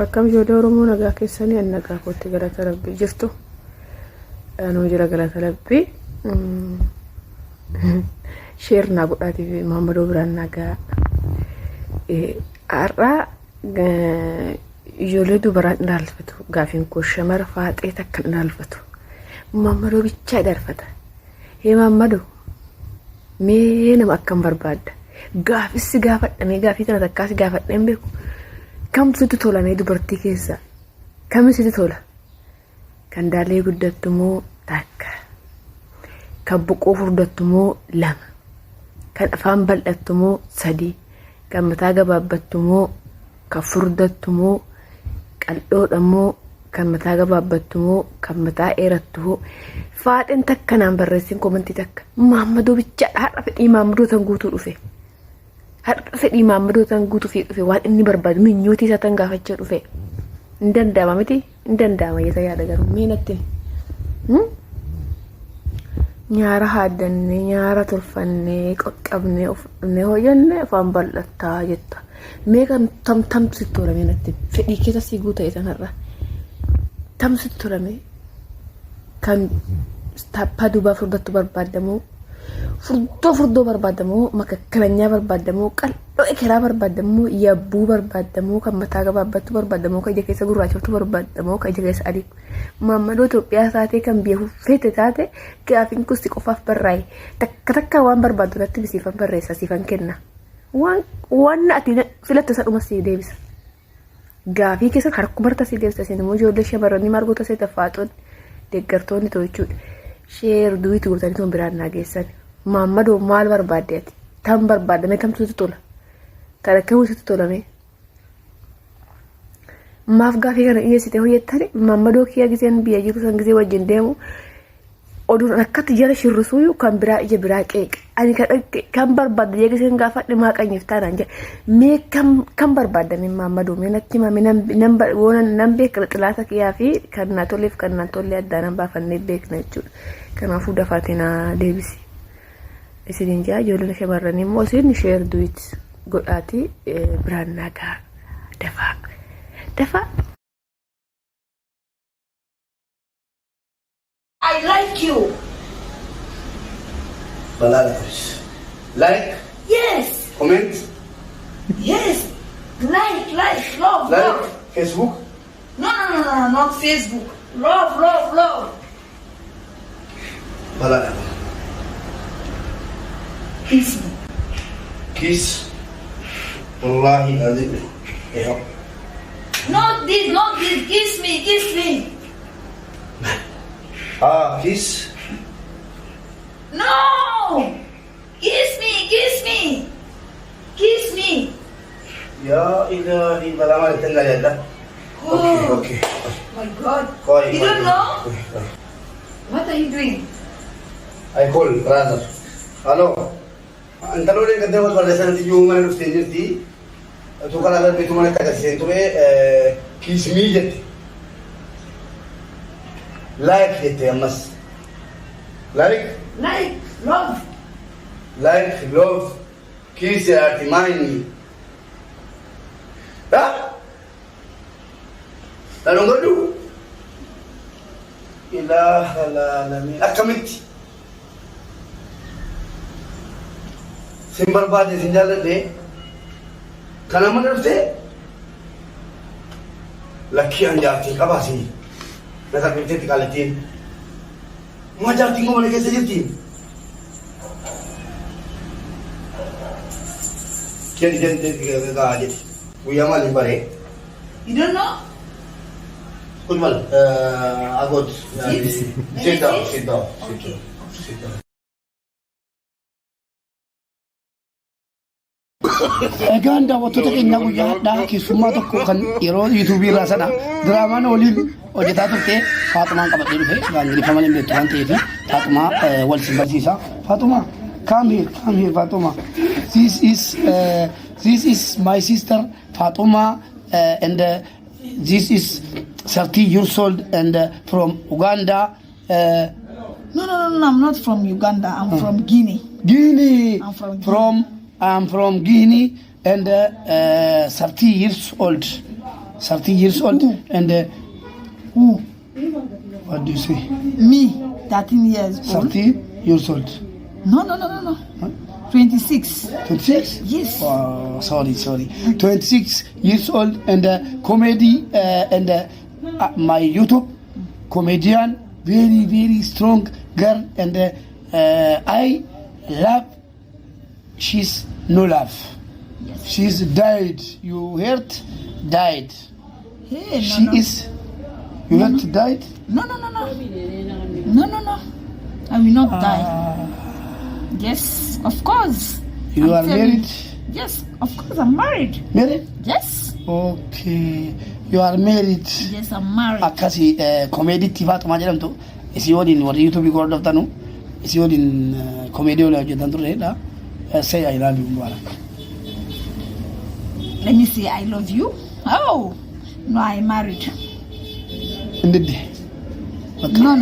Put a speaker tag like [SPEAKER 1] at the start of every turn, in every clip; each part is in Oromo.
[SPEAKER 1] Akkam ijoollee Oromoo nagaa keessanii an nagaa kootti galata Rabbii jirtu. Anuu jira galata Rabbii. Sheer naa godhaatiif Maammadoo biraan nagaa. Har'aa ijoollee dubaraan dhaalfatu gaafiin koo shamara faaxee takka dhaalfatu. Maammadoo bichaa dhaalfata. Hee Maammadoo mee nama akkam barbaadda? Gaafissi gaafadhamee gaafii kana takkaas gaafadheen beeku. Kam sitti tola mee dubartii keessa? Kam sitti tola? Kan daalee guddattu moo takka? Kan boqoo furdattu moo lama? Kan afaan bal'attu moo sadii? Kan mataa gabaabbattu moo kan furdattu moo qal'oodha moo kan mataa gabaabbattu moo kan mataa dheerattu moo faaxeen takka naan barreessin komantii takka. Maammadoo bichaadha har'a fedhii Maammadoo tan guutuu dhufe. Har'a fedhii Maammadoo tan guutuu fi dhufe waan inni barbaadu minyootii isaa tan gaafachaa dhufe. Hin danda'ama miti? Hin danda'ama jedha yaada garuu meenatti. Nyaara haadannee nyaara tolfannee qoqqabnee ofnee hojjannee afaan bal'attaa jetta. Mee kan tamtu sitti tola meenatti fedhii keessa si guutaa sanarra. Tam sitti tola mee kan taphaa duubaa furdattu barbaadamoo furdoo barbaadamoo makakkalanyaa barbaadamoo qal'oo ekeraa barbaadamoo yabbuu barbaadamoo kan mataa gabaabbattu barbaadamoo kan ija keessa gurraachoftu barbaadamoo kan ija keessa adii. Maammadoo Itoophiyaa taatee kan biyya huffeete taate gaafiin kusti qofaaf barraa'e takka waan barbaadu irratti bisiifan barreessa siifan kenna. Waan ati filatte sadhuma si deebisa. Gaafii keessa harku barta si deebisa isin immoo ijoollee shamarranii margoota see taffaaxoon deeggartoonni ta'u jechuudha. Sheer duwiitu gootanii toon biraan naageessan. Maammadoo maal barbaadde ati? Tam barbaadame kamtu sitti tola? Kan akkamuu sitti tolame? Maaf gaafii kana dhiyeessite hojjettani Maammadoo kiyya giseen biyya jiru san gisee wajjin deemu oduun akkatti jala shirrisuu kan biraa ija biraa qeeqa. Ani kan barbaadde jee giseen gaafadhe maa qanyeef taanaan jedhe. Mee kan barbaadame Maammadoo mee natti himame nan beekna xilaata kiyyaa fi kan naa tolleef kan naan tollee addaan baafannee beekna jechuudha. Kanaafuu dafaatee naa deebisi. Isiniin jaa ijoolleen shamarranii immoo isin sheer duwit godhaatii biraan nagaa dafaa.
[SPEAKER 2] I like you.
[SPEAKER 3] Balala. Like?
[SPEAKER 2] Yes.
[SPEAKER 3] Comment?
[SPEAKER 2] Yes. Love.
[SPEAKER 3] Like? Facebook?
[SPEAKER 2] No, not Facebook. Love.
[SPEAKER 3] Balala.
[SPEAKER 2] Kiss me.
[SPEAKER 3] Kiss? Wallahi azim. Yeah.
[SPEAKER 2] Not this. Kiss me.
[SPEAKER 3] Kiss?
[SPEAKER 2] No. Kiss me.
[SPEAKER 3] Ya ilahi balama tengah ya. Okay.
[SPEAKER 2] My God.
[SPEAKER 3] Koi.
[SPEAKER 2] You don't know? What are you doing?
[SPEAKER 3] I call brother. Hello. Antara orang kata buat balasan nanti jauh mana lu stranger ti. Tu kalau ada betul mana kata sih tu kiss me je. Like je mas. Like love. Kiss ya arti main. Dah? Lalu ngadu. Ilah alamin. Akamit. Simbar baat sinjalan deh. Karena mana tu? Laki anjati apa sih? Nak kerja di kalitin. Macam tinggal mana kerja jadi? Jadi aja. Buya malah bare.
[SPEAKER 2] You don't know?
[SPEAKER 3] Good mal. Agot. Sit down.
[SPEAKER 2] Okay.
[SPEAKER 4] Egaan daawwattoota keenya guyyaa hadhaa keessummaa tokko kan yeroo yuutuubii irraa sana diraamaan waliin hojjetaa turte Faaxumaan qabatee dhufe Ingiliffaa malee beektu waan ta'eef Faaxumaa wal simbarsiisa. Faaxumaa come here Faaxumaa. This is my sister Faaxumaa and this is 30 years old and from Uganda.
[SPEAKER 5] No, I'm not from Uganda. I'm from Guinea.
[SPEAKER 4] I'm from Guinea and 30 years old. 30 years old and
[SPEAKER 5] Who?
[SPEAKER 4] what do you say?
[SPEAKER 5] Me, 13 years old.
[SPEAKER 4] 30 years old.
[SPEAKER 5] No. 26.
[SPEAKER 4] 26?
[SPEAKER 5] Yes.
[SPEAKER 4] Oh, sorry. 26 years old and comedy and my YouTube comedian, very strong girl and I love. She's no love.
[SPEAKER 5] Yes.
[SPEAKER 4] She's died. You heard? Died.
[SPEAKER 5] Hey,
[SPEAKER 4] She is. You heard died?
[SPEAKER 5] No. I will not die. Yes, of course.
[SPEAKER 4] You are
[SPEAKER 5] I'm telling
[SPEAKER 4] married?
[SPEAKER 5] you. Yes, of course I'm married.
[SPEAKER 4] Married?
[SPEAKER 5] Yes.
[SPEAKER 4] Okay. You are married.
[SPEAKER 5] Yes, I'm married.
[SPEAKER 4] Akkasi comedy Faatumaa jedhamtu isii waliin warri YouTube gordoftanu isii waliin comedy wala hojjetan turredha. Say I love you Mubarak.
[SPEAKER 5] Let me say I love you. Oh, no, I'm married.
[SPEAKER 4] Indidde.
[SPEAKER 5] No.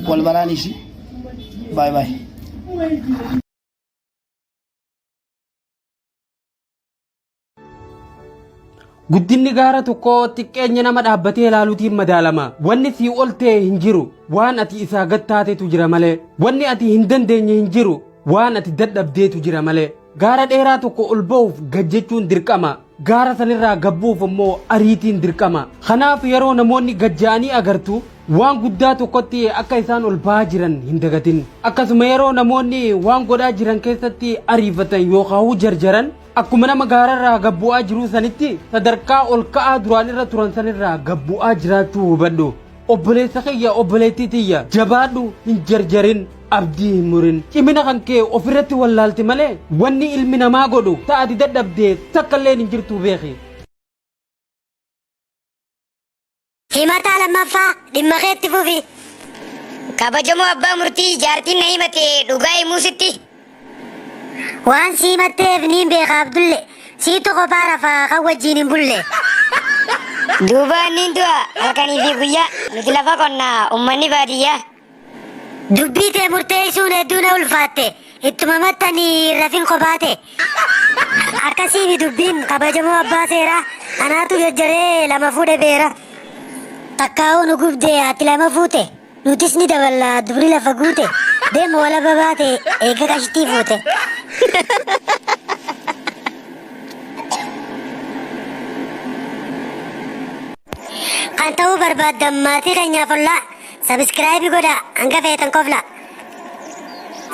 [SPEAKER 4] Wal baraanishi. Bye.
[SPEAKER 6] Guddinni gaara tokko xiqqeenya nama dhaabbatee ilaaluutiin madaalama. Wanni sii ol ta'e hin jiru. Waan ati isaa gad taatetu jira malee. Wanni ati hin dandeenye hin jiru. Waan ati dadhabdeetu jira malee. Gaara dheeraa tokko ol ba'uuf gajjechuun dirqama. Gaara sanirraa gabbuuf immoo ariitiin dirqama. Kanaaf yeroo namoonni gajja'anii agartu waan guddaa tokkotti akka isaan ol ba'aa jiran hin dagatin. Akkasuma yeroo namoonni waan godhaa jiran keessatti ariifatan yookaan jarjaran akkuma nama gaararraa gabbu'aa jiru sanitti sadarkaa ol ka'aa duraan irra turan sanirraa gabbu'aa jiraachuu hubadhu. Obboleessa kiyya obboleettii tiyya jabaadhu hin jarjarin abdii hin murin cimina kan kee ofirratti wallaalti malee wanni ilmi namaa godhu ta'ati dadhabdee takkallee hin jirtu beeki.
[SPEAKER 7] Himataa lammaffaa dhimma keetti fufi. Kabajamoo abbaa murtii jaartiin na himate dhugaa himuusitti. Waan si himatteef niin beeka Abdulle siitu kophaa rafaa kan wajjin hin bulle. Duuba niin du'a halkanii fi guyyaa nuti lafa qonnaa uummanni baadiyyaa. Dubbii tee murteessuun hedduu na ulfaatte ittuma maxxanii rafin kophaate. Akkasiifi dubbiin kabajamoo abbaa seeraa anaatu jajjaree lama fuudhe beera. Takkaa'uu nu gubdee ati lama fuute nutis ni daballa dubri lafa guute deemu wala babaate eega qashtii fuute. Kan ta'uu barbaaddan maatii keenyaaf ollaa sabiskiraayibii godha hanga feetan kofla.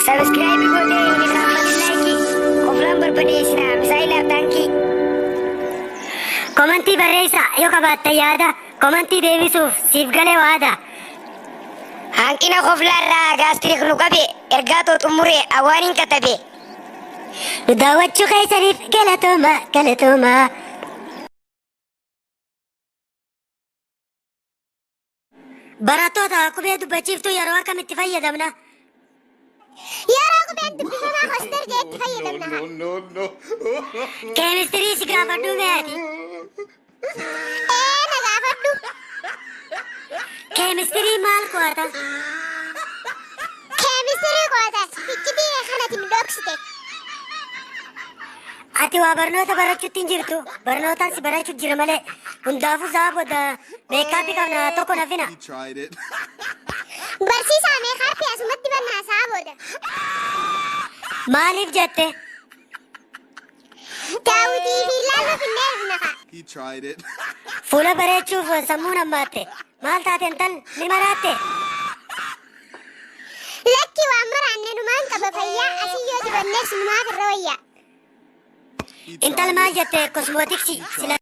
[SPEAKER 7] Sabiskiraayibii godhee inni kaafamni laayikii koflaan barbadeessina misaayilaaf taankii. Komantii barreessa yoo qabaattan yaada komantii deebisuuf siif galee waada. Hanqina koflaarraa gaastirik nu qabe ergaa too xumure awwaaniin katabe. Nu daawwachuu keessaniif galatooma. Barattoota qubee dubbachiiftuu yeroo akkamitti fayyadamna? Yeroo qubeen dubbifamaa hoster jeetti fayyadamna. No. Keemistirii si gaafadhu meeti? Na gaafadhu. Keemistirii maal qo'ata? Keemistirii qo'ata. Iccitii kanatti nu dhoksite. Ati waa barnoota barachuutti hin jirtu. Barnootaan si barachuutu jira malee. Hundaafuu isaa booda meekaappii qabna tokko nafina. Barsiisaa meekaappii asumatti bannaa isaa booda. Maaliif jette? Daawwitii fi laalla finnee nafa. Fuula bareechuuf sammuu nammaatte. Maal taate intal ni maraatte? Lakki waan maraanne numaan qaba fayyaa asii yoo dibanneef numaaf irra wayyaa. Intal maal jette kosmootiksii sila.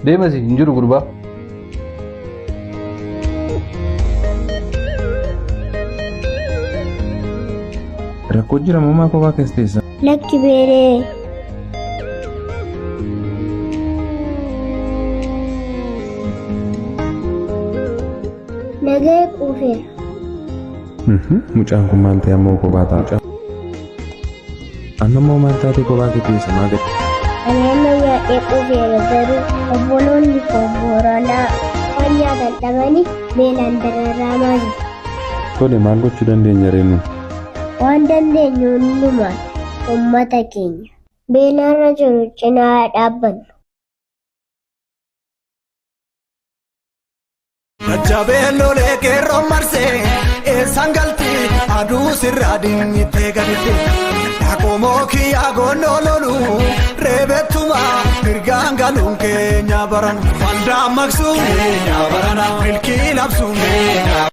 [SPEAKER 8] Deemasi hin jiru gurbaa. Rakkoo jira mammaa kophaa keessa teessa.
[SPEAKER 9] Lakki beeree. Nagaya quufeera.
[SPEAKER 8] Mucaan kun maal ta'e ammoo kophaa ta'a. Amma immoo maal taatee kophaa kee teessa maa gadi?
[SPEAKER 9] Ani amma nyaadhee quufeera garuu obboloonni koo booranaa waan nyaatan dhabanii beelaan dararaamaa jiru.
[SPEAKER 8] Tole maal gochuu dandeenya reennu?
[SPEAKER 9] Waan dandeenyu hundumaan uummata keenya beelaarra jiru cinaa dhaabbannu.
[SPEAKER 10] Jajjabeelloo leeqeerroo marsee eessaan galti aduu sirraa dinnittee gadite Akkoomoo kiyyaa goonnoo lolu reebettuma mirgaan galuun keenya baran Waldaan maqsuun keenya barana milkii labsuun keenya.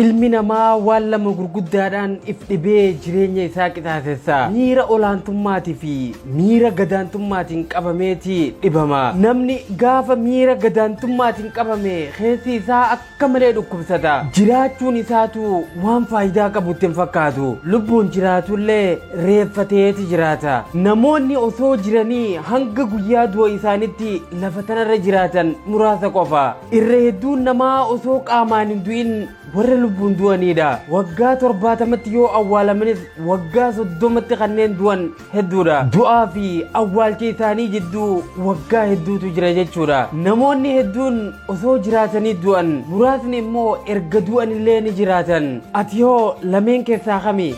[SPEAKER 6] Ilmi namaa waan lama gurguddaadhaan if dhibee jireenya isaa qixaasessa. Miira olaantummaatii fi miira gadaantummaatiin qabameeti dhibama. Namni gaafa miira gadaantummaatiin qabame keessi isaa akka malee dhukkubsata. Jiraachuun isaatu waan faayidaa qabutti hin fakkaatu. Lubbuun jiraatullee reeffateeti jiraata. Namoonni osoo jiranii hanga guyyaa du'a isaanitti lafa tanarra jiraatan muraasa qofa. Irra hedduun namaa osoo qaamaan hin du'in warra lubbuun du'anidha. Waggaa 70tti yoo awwaalamanis waggaa 30tti kanneen du'an hedduudha. Du'aa fi awwaalcha isaanii jidduu waggaa hedduutu jira jechuudha. Namoonni hedduun osoo jiraatanii du'an, muraasni immoo erga du'anillee ni jiraatan. Ati yoo lameen keessaa kami?